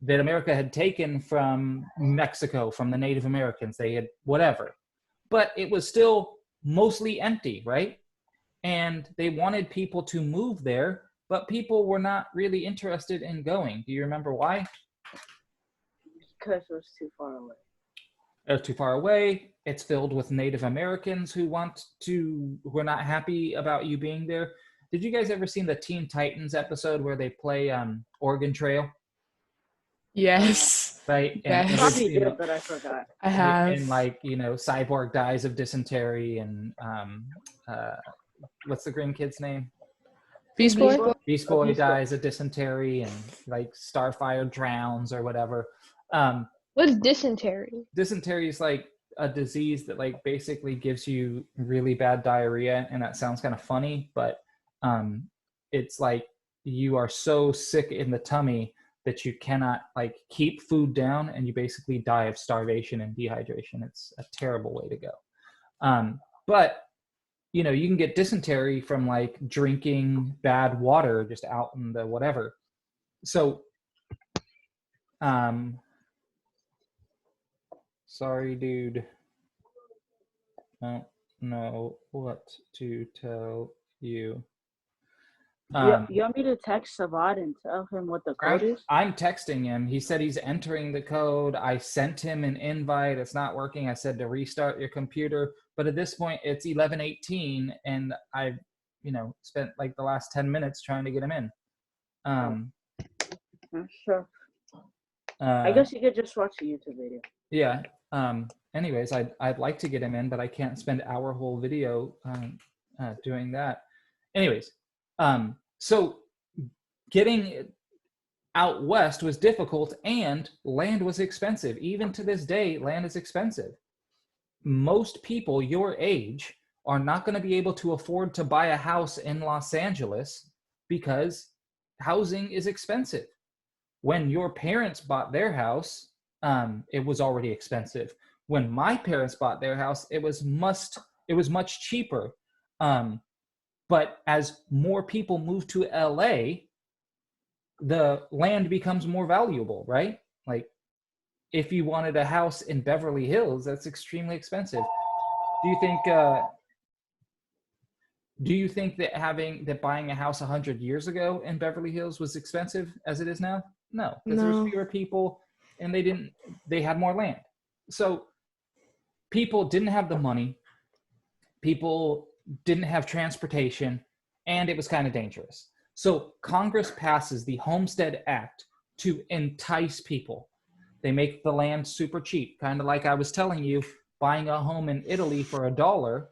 that America had taken from Mexico, from the Native Americans. They had whatever. But it was still mostly empty, right? And they wanted people to move there, but people were not really interested in going. Do you remember why? Because it was too far away. It's too far away. It's filled with Native Americans who are not happy about you being there. Did you guys ever seen the Teen Titans episode where they play Oregon Trail? Yes. Right? Yes. I probably did, but I forgot. I have. And like, Cyborg dies of dysentery, and what's the green kid's name? Beast Boy? Beast Boy dies of dysentery, and like Starfire drowns or whatever. What's dysentery? Dysentery is like a disease that like basically gives you really bad diarrhea, and that sounds kind of funny, but it's like you are so sick in the tummy that you cannot like keep food down, and you basically die of starvation and dehydration. It's a terrible way to go. But you can get dysentery from like drinking bad water just out in the whatever. So sorry, dude. Don't know what to tell you. You want me to text Savad and tell him what the code is? I'm texting him. He said he's entering the code. I sent him an invite. It's not working. I said to restart your computer. But at this point, it's 11:18, and I've, spent like the last 10 minutes trying to get him in. Sure. I guess you could just watch a YouTube video. Yeah. Anyways, I'd like to get him in, but I can't spend our whole video doing that. Anyways, so getting out west was difficult, and land was expensive. Even to this day, land is expensive. Most people your age are not going to be able to afford to buy a house in Los Angeles because housing is expensive. When your parents bought their house, it was already expensive. When my parents bought their house, it was much cheaper. But as more people move to LA, the land becomes more valuable, right? Like if you wanted a house in Beverly Hills, that's extremely expensive. Do you think that buying a house 100 years ago in Beverly Hills was expensive as it is now? No, because there was fewer people, and they had more land. So people didn't have the money, people didn't have transportation, and it was kind of dangerous. So Congress passes the Homestead Act to entice people. They make the land super cheap, kind of like I was telling you, buying a home in Italy for $1.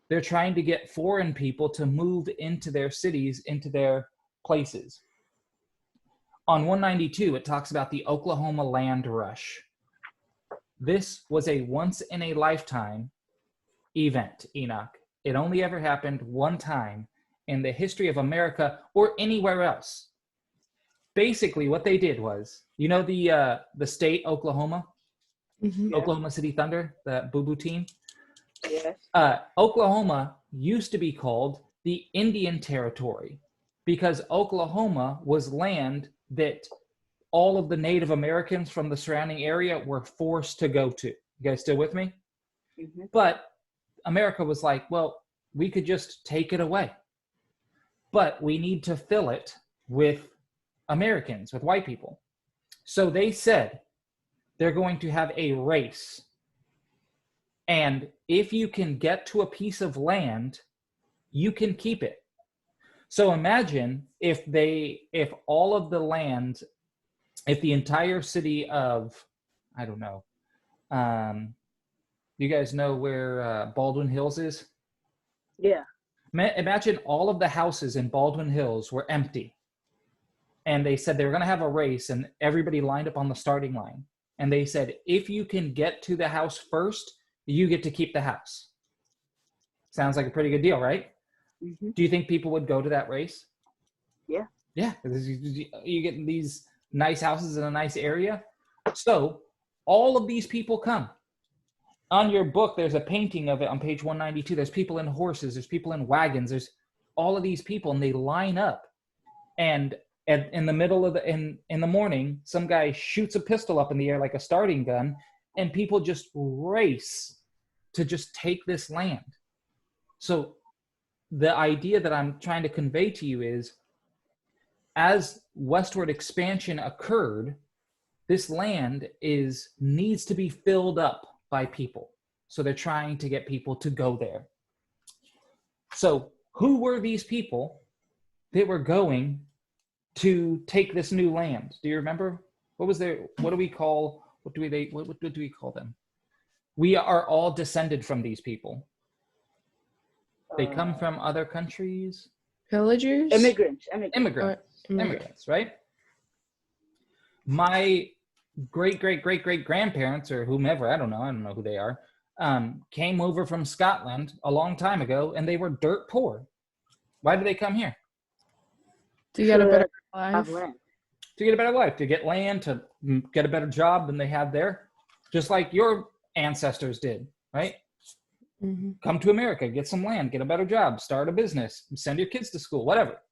They're trying to get foreign people to move into their cities, into their places. On 192, it talks about the Oklahoma land rush. This was a once-in-a-lifetime event, Enoch. It only ever happened one time in the history of America or anywhere else. Basically, what they did was, the state Oklahoma, Oklahoma City Thunder, the Boo-Boo team? Yes. Oklahoma used to be called the Indian Territory because Oklahoma was land that all of the Native Americans from the surrounding area were forced to go to. You guys still with me? Mm-hmm. But America was like, well, we could just take it away. But we need to fill it with Americans, with white people. So they said they're going to have a race. And if you can get to a piece of land, you can keep it. So imagine if all of the land, if the entire city of, I don't know, you guys know where Baldwin Hills is? Yeah. Imagine all of the houses in Baldwin Hills were empty. And they said they were going to have a race, and everybody lined up on the starting line. And they said, if you can get to the house first, you get to keep the house. Sounds like a pretty good deal, right? Mm-hmm. Do you think people would go to that race? Yeah. Yeah, you get these nice houses in a nice area. So all of these people come. On your book, there's a painting of it on page 192. There's people in horses. There's people in wagons. There's all of these people, and they line up. And in the middle of in the morning, some guy shoots a pistol up in the air like a starting gun, and people just race to just take this land. So the idea that I'm trying to convey to you is, as westward expansion occurred, this land needs to be filled up by people. So they're trying to get people to go there. So who were these people that were going to take this new land? Do you remember? What do we call them? We are all descended from these people. They come from other countries. Villagers? Immigrants, right? My great-great-great-great-grandparents, or whomever, I don't know who they are, came over from Scotland a long time ago, and they were dirt poor. Why did they come here? To get a better life. To get a better life, to get land, to get a better job than they had there. Just like your ancestors did, right? Mm-hmm. Come to America, get some land, get a better job, start a business, send your kids to school, whatever.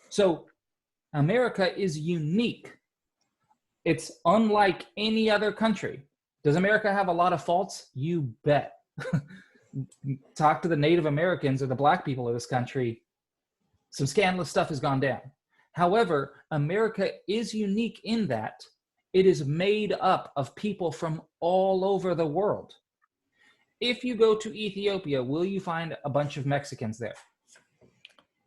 So America is unique. It's unlike any other country. Does America have a lot of faults? You bet. Talk to the Native Americans or the Black people of this country. Some scandalous stuff has gone down. However, America is unique in that it is made up of people from all over the world. If you go to Ethiopia, will you find a bunch of Mexicans there?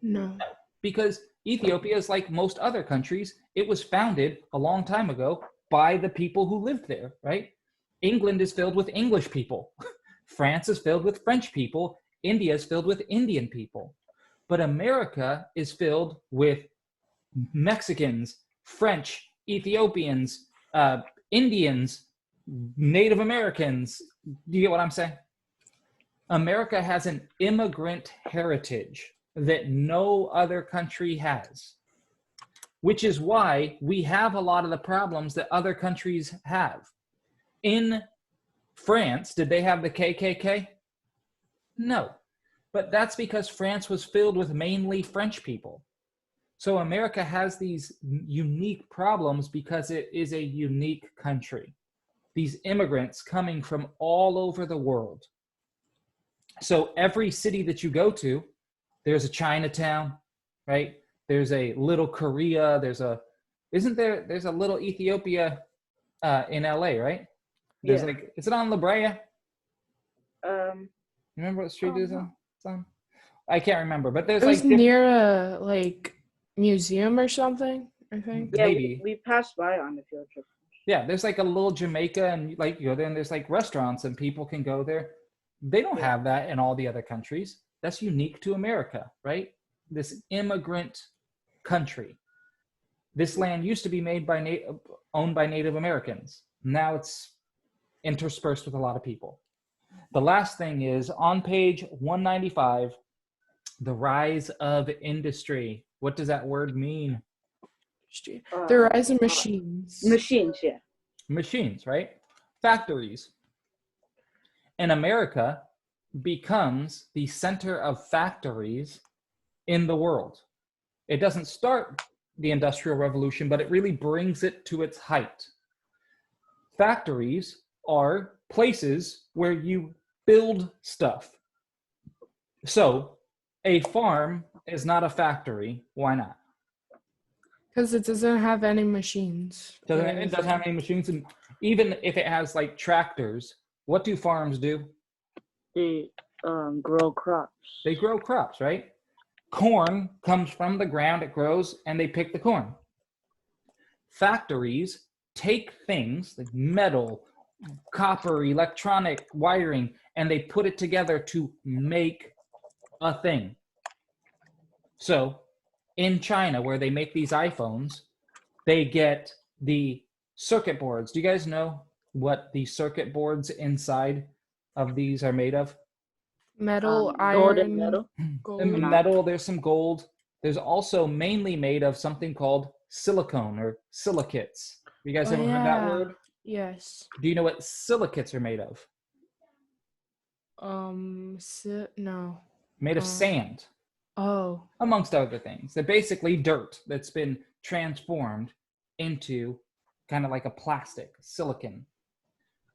No. Because Ethiopia is like most other countries. It was founded a long time ago by the people who lived there, right? England is filled with English people. France is filled with French people. India is filled with Indian people. But America is filled with Mexicans, French, Ethiopians, Indians, Native Americans. Do you get what I'm saying? America has an immigrant heritage that no other country has, which is why we have a lot of the problems that other countries have. In France, did they have the KKK? No, but that's because France was filled with mainly French people. So America has these unique problems because it is a unique country. These immigrants coming from all over the world. So every city that you go to, there's a Chinatown, right? There's a little Korea. There's a little Ethiopia in LA, right? There's is it on La Brea? Remember what street it is on? I can't remember, but there's near a museum or something, I think. Yeah, maybe. We passed by on the field trip. Yeah, there's a little Jamaica, and you go there and there's restaurants and people can go there. They don't have that in all the other countries. That's unique to America, right? This immigrant country. This land used to be owned by Native Americans. Now it's interspersed with a lot of people. The last thing is on page 195, the rise of industry. What does that word mean? The rise of machines. Machines, yeah. Machines, right? Factories. And America becomes the center of factories in the world. It doesn't start the Industrial Revolution, but it really brings it to its height. Factories are places where you build stuff. So a farm is not a factory. Why not? Because it doesn't have any machines. It doesn't have any machines. And even if it has tractors, what do farms do? They grow crops. They grow crops, right? Corn comes from the ground, it grows, and they pick the corn. Factories take things like metal, copper, electronic wiring, and they put it together to make a thing. So in China, where they make these iPhones, they get the circuit boards. Do you guys know what the circuit boards inside of these are made of? Metal, gold iron, and metal. gold. In metal, there's some gold. There's also mainly made of something called silicone or silicates. You guys ever heard that word? Yes. Do you know what silicates are made of? No. Made of sand. Oh. amongst other things. They're basically dirt that's been transformed into kind of like a plastic, silicon.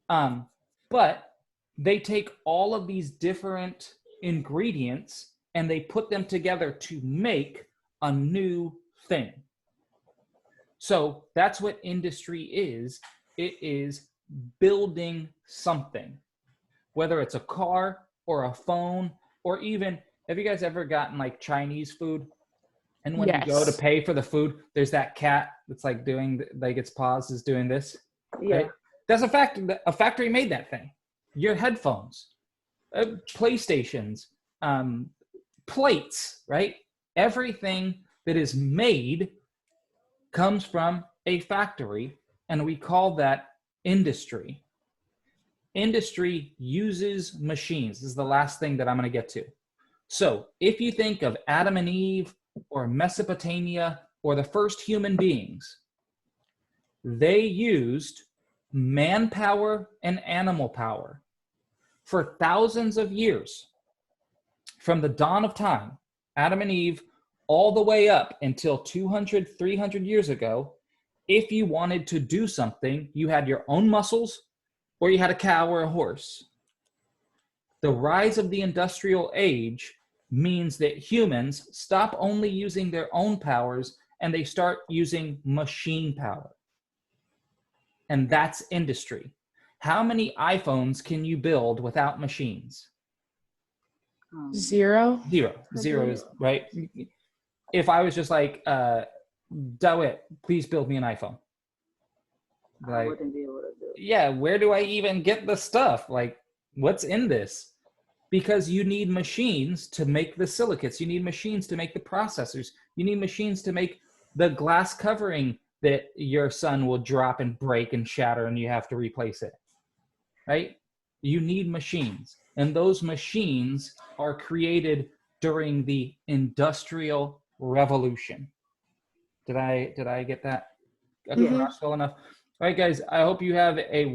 But they take all of these different ingredients and they put them together to make a new thing. So that's what industry is. It is building something, whether it's a car or a phone, or even, have you guys ever gotten like Chinese food? And when you go to Yes. pay for the food, there's that cat that's like doing, like its paws is doing this. Yeah. Right? That's a fact. A factory made that thing. Your headphones, PlayStations, plates, right? Everything that is made comes from a factory, and we call that industry. Industry uses machines. This is the last thing that I'm going to get to. So if you think of Adam and Eve or Mesopotamia or the first human beings, they used manpower and animal power for thousands of years, from the dawn of time, Adam and Eve, all the way up until 200, 300 years ago. If you wanted to do something, you had your own muscles or you had a cow or a horse. The rise of the industrial age means that humans stop only using their own powers and they start using machine power. And that's industry. How many iPhones can you build without machines? 0. Zero is right. If I was just like, DeWitt, please build me an iPhone. I wouldn't be able to do it. Yeah, where do I even get the stuff? Like, what's in this? Because you need machines to make the silicates. You need machines to make the processors. You need machines to make the glass covering that your son will drop and break and shatter and you have to replace it, right? You need machines. And those machines are created during the Industrial Revolution. Did I get that across well enough? All right, guys, I hope you have a